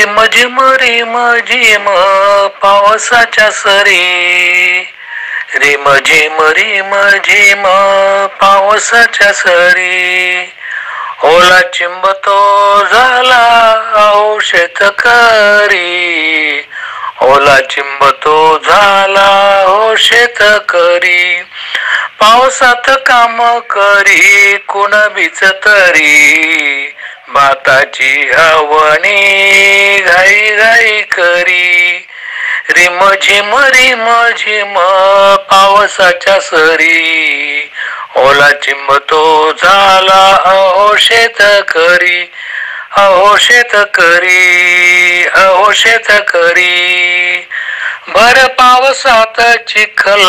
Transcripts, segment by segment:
रिम झिम पावसाच्या सरी, रिम झिम पावसाच्या सरी, ओला चिंबतो झाला अहो शेतकरी, ओला चिंबतो झाला हो शेतकरी, पावसात काम करी कुण बीच तरी, भाताची हवणी घाई घाई करी, रिम झिम पावसाच्या सरी, ओला चिंबतो झाला अहो शेतकरी, अहो शेतकरी, अहो शेतकरी, भर पावसात चिखल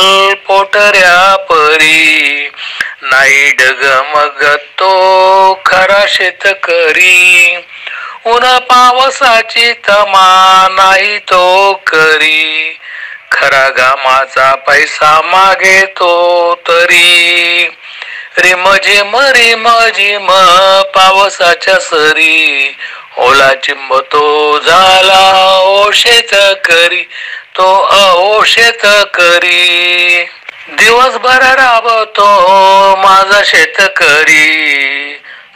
पोटऱ्या परी, नाही डगमगतो खरा शेतकरी, ऊन पावसाची तमा नाही तो करी, खरा घामाचा पैसा मागेतो तरी, रिम झिम पावसाच्या सरी, ओला चिंबतो झाला ओ शेतकरी, तो अहो शेतकरी, दिवसभर राबतो माझा शेतकरी,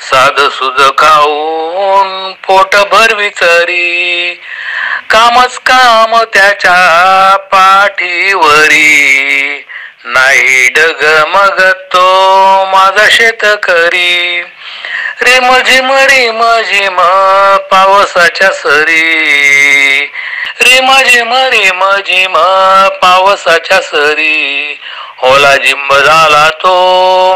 साध सुध खाऊन पोट भरवितरी, कामच काम त्याच्या पाठीवरी, नाही डगमगतो माझा शेतकरी, रिम झिम पावसाच्या सरी, रिम झिम पावसाच्या सरी, ओला चिंब झाला तो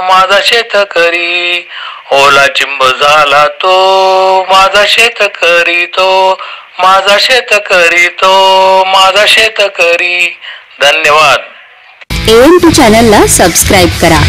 माझा शेतकरी, ओला चिंब झाला तो माझा शेतकरी, तो माझा शेतकरी, तो माझा शेतकरी. धन्यवाद. AM2 चॅनलला सबस्क्राईब करा.